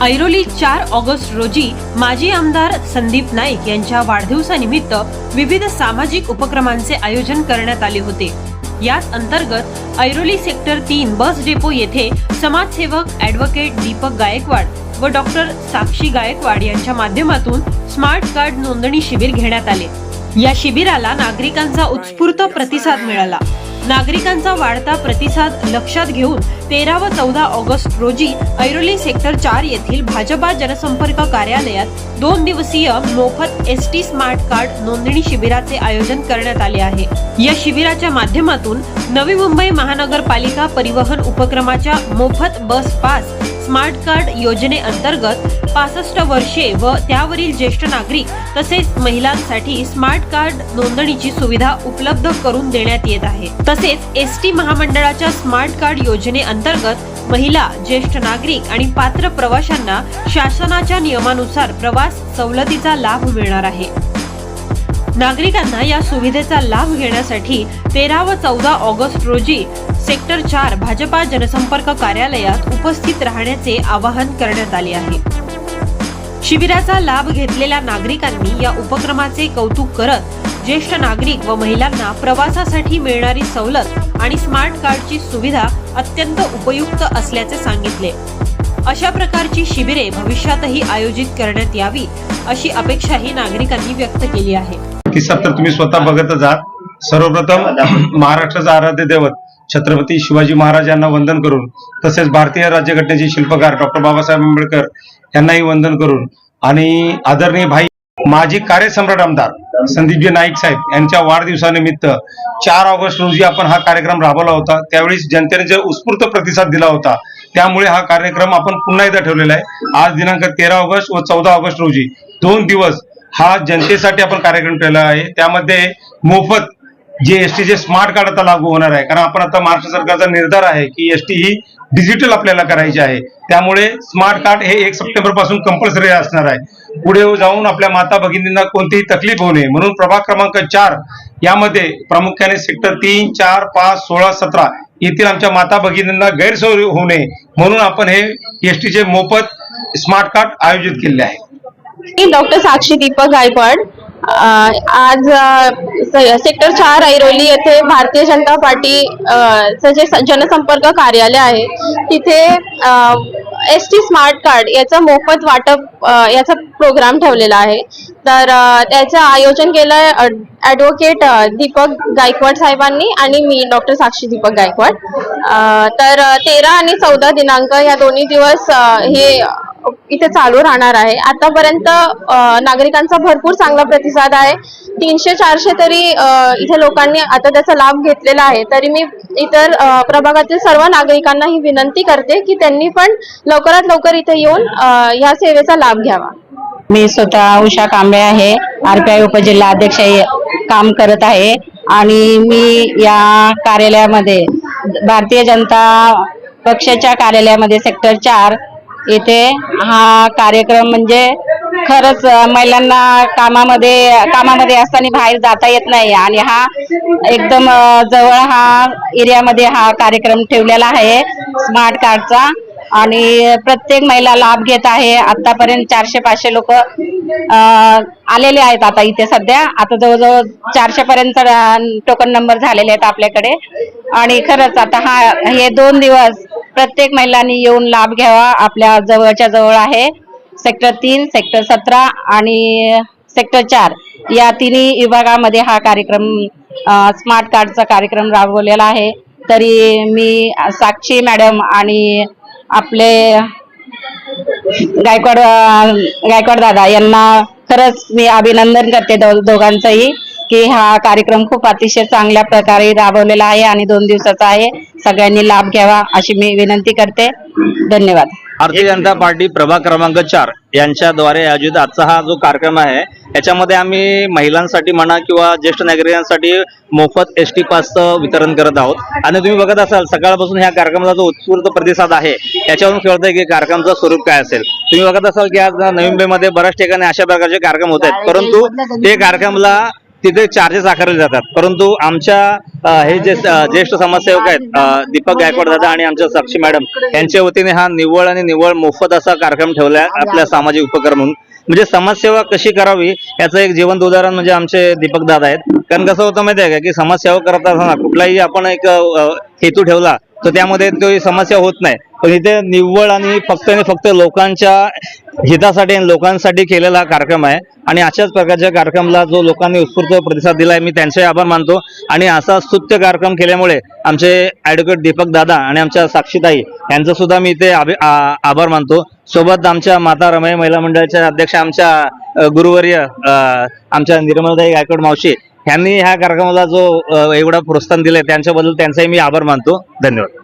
Airoli 4 August रोजी माजी आमदार संदीप नाईक यांच्या वाढदिवसानिमित्त विविध सामाजिक उपक्रमांचे आयोजन करण्यात आले होते। याच अंतर्गत ऐरोली सेक्टर 3 बस डेपो येथे समाजसेवक ॲडव्होकेट दीपक गायकवाड व डॉक्टर साक्षी गायकवाड यांच्या माध्यमातून स्मार्ट कार्ड नोंदणी शिबिर घेण्यात आले। या शिबिराला नागरिकांचा उत्स्फूर्त प्रतिसाद मिळाला। नागरिकांचा वाढता प्रतिसाद लक्षात घेऊन 13 व 14 ऑगस्ट रोजी ऐरोली सेक्टर 4 येथील भाजपा जनसंपर्क कार्यालयात 2 दिवसीय मोफत एसटी स्मार्ट कार्ड नोंदणी शिबिराचे आयोजन करण्यात आले आहे। या शिबिराच्या माध्यमातून नवी मुंबई महानगरपालिका परिवहन उपक्रमाच्या मोफत बस पास स्मार्ट कार्ड योजनेअंतर्गत 65 वर्षे व त्यावरील ज्येष्ठ नागरिक तसेच महिलांसाठी स्मार्ट कार्ड नोंदणीची सुविधा उपलब्ध करून देण्यात येत आहे। तसेच एसटी महामंडळाच्या स्मार्ट कार्ड योजनेअंतर्गत महिला, ज्येष्ठ नागरिक आणि पात्र प्रवाशांना शासनाच्या नियमानुसार प्रवास सवलतीचा लाभ मिळणार आहे। नागरिकांना या सुविधेचा लाभ घेण्यासाठी 13 व 14 ऑगस्ट रोजी सेक्टर 4 भाजपा जनसंपर्क कार्यालयात उपस्थित राहण्याचे आवाहन करण्यात आले आहे। शिबिराचा लाभ घेतलेल्या नागरिकांनी या उपक्रमाचे कौतुक करत ज्येष्ठ नागरिक व महिलांना प्रवासासाठी मिळणारी सवलत आणि स्मार्ट कार्डची सुविधा अत्यंत उपयुक्त असल्याचे सांगितले। अशा प्रकारची शिबिरे भविष्यातही आयोजित करण्यात यावी अशी अपेक्षाही नागरिकांनी व्यक्त केली आहे। किस्सा तर तुम्ही स्वतः बघतच आहात। सर्वप्रथम महाराष्ट्राचा आराध्य दैवत छत्रपती शिवाजी महाराज यांना वंदन करून तसेच भारतीय राज्यघटनेचे शिल्पकार डॉक्टर बाबासाहेब आंबेडकर यांनाही वंदन करून आणि आदरणीय भाई माजी कार्यसम्राट आमदार संदीपजी नाईक साहेब यांच्या वाढदिवसानिमित्त 4 ऑगस्ट रोजी आपण हा कार्यक्रम राबवला होता। त्यावेळी जनतेने जो उत्स्फूर्त प्रतिसाद दिला होता त्यामुळे हा कार्यक्रम आपण पुन्हा एकदा ठेवलेला आहे। आज दिनांक 13 ऑगस्ट व 14 ऑगस्ट रोजी 2 दिवस हा जनतेसाठी आपण कार्यक्रम ठेवला आहे। त्यामध्ये मोफत जे एसटीचे स्मार्ट कार्ड आता लागू होणार आहे, कारण आपण आता महाराष्ट्र सरकारचा निर्धार आहे की एसटी ही डिजिटल आपल्याला करायची आहे। त्यामुळे स्मार्ट कार्ड हे 1 सप्टेंबर पासून कंपल्सरी असणार आहे। पुढे जाऊन आपल्या माता भगिनींना कोणतीही तकलीफ होऊ नये म्हणून प्रभाग क्रमांक 4 यामध्ये प्रामुख्याने सेक्टर 3, 4, 5, 16, 17 येथील आमच्या माता भगिनींना गैरसोय होऊ नये म्हणून आपण हे एसटीचे मोफत स्मार्ट कार्ड आयोजित केले आहे। डॉक्टर साक्षी दीपक गायकवाड आज सेक्टर 4 ऐरोली येथे भारतीय जनता पार्टी जे जनसंपर्क कार्यालय आहे तिथे एसटी स्मार्ट कार्ड याचं मोफत वाटप याचा प्रोग्राम ठेवलेला आहे। तर त्याचं आयोजन केलंय ॲडव्होकेट दीपक गायकवाड साहेबांनी आणि मी डॉक्टर साक्षी दीपक गायकवाड। तर 13 आणि 14 दिनांक या दोन्ही दिवस हे इथे चालू राहणार आहे। आतापर्यंत नागरिकांचा भरपूर चांगला प्रतिसाद आहे। 300-400 तरी इथे लोकांनी आता त्याचा लाभ घेतलेला आहे। तरी मी इतर प्रभागातील सर्व नागरिकांना ही विनंती करते की त्यांनी पण लवकरात लवकर इथे येऊन या सेवेचा लाभ घ्यावा। मी स्वतः उषा कांबळे आहे, आरपीआय उपजिल्हा अध्यक्ष काम करत आहे आणि मी या कार्यालयामध्ये भारतीय जनता पक्षाच्या कार्यालयामध्ये सेक्टर 4 येथे हा कार्यक्रम म्हणजे खरंच महिलांना कामामध्ये असताना बाहेर जाता येत नाही आणि हा एकदम जवळ हा एरियामध्ये हा कार्यक्रम ठेवलेला आहे स्मार्ट कार्डचा आणि प्रत्येक महिला लाभ घेत आहे। आतापर्यंत 400-500 लोक आलेले आहेत। आता इथे सध्या आता जवळजवळ 400 पर्यंत टोकन नंबर झालेले आहेत आपल्याकडे आणि खरंच आता हे 2 दिवस प्रत्येक महिलांनी येऊन लाभ घ्यावा। आपल्या जवळच्या जवळ आहे सेक्टर 3, सेक्टर 17 आणि सेक्टर 4 या तिन्ही विभागामध्ये हा कार्यक्रम स्मार्ट कार्डचा कार्यक्रम राबवलेला आहे। तरी मी साक्षी मॅडम आणि आपले गायकवाड दादा यांना खरंच मी अभिनंदन करते दोघांचंही की हा कार्यक्रम खूप अतिशय चांगल्या प्रकारे राबवलेला आहे आणि 2 दिवसाचा आहे। सगळ्यांनी लाभ घ्यावा अशी मी विनंती करते। धन्यवाद। भारतीय जनता पार्टी प्रभाग क्रमांक 4 यांच्याद्वारे आयोजित आजचा हा जो कार्यक्रम आहे याच्यामध्ये आम्ही महिलांसाठी म्हणा किंवा ज्येष्ठ नागरिकांसाठी मोफत एसटी पासचं वितरण करत आहोत। आणि तुम्ही बघत असाल सकाळपासून ह्या कार्यक्रमाचा जो उत्स्फूर्त प्रतिसाद आहे याच्यावरून कळतंय की कार्यक्रमाचं स्वरूप काय असेल। तुम्ही बघत असाल की आज नवी मुंबईमध्ये बऱ्याच ठिकाणी अशा प्रकारचे कार्यक्रम होत आहेत, परंतु ते कार्यक्रमाला तिथे चार्जेस आकारले जातात. परंतु आमच्या हे जे ज्येष्ठ समाजसेवक आहेत दीपक गायकवाड दादा आणि आमच्या साक्षी मॅडम यांच्या वतीने हा निव्वळ आणि निव्वळ मोफत असा कार्यक्रम ठेवला आहे आपल्या सामाजिक उपक्रम म्हणून. म्हणजे समाजसेवा कशी करावी याचं एक जिवंत उदाहरण म्हणजे आमचे दीपक दादा आहेत. कारण कसं होतं माहिती आहे का की समाजसेवा करत असताना कुठलाही आपण एक हेतू ठेवला तर त्यामध्ये तो समस्या होत नाही. पण इथे निव्वळ आणि फक्त लोकांच्या हितासाठी आणि लोकांसाठी केलेला हा कार्यक्रम आहे आणि अशाच प्रकारच्या कार्यक्रमाला जो लोकांनी उत्स्फूर्त प्रतिसाद दिलाय मी त्यांचे आभार मानतो. आणि असा स्तुत्य कार्यक्रम केल्यामुळे आमचे ॲडव्होकेट दीपक दादा आणि आमच्या साक्षीताई यांचं सुद्धा मी इथे आभार मानतो. सोबत आमच्या माता रमाई महिला मंडळाच्या अध्यक्ष आमच्या गुरुवर्य आमच्या निर्मलाताई गायकवाड मावशी यांनी ह्या कार्यक्रमाला जो एवढा प्रोत्साहन दिलंय त्यांच्याबद्दल त्यांचाही मी आभार मानतो. धन्यवाद.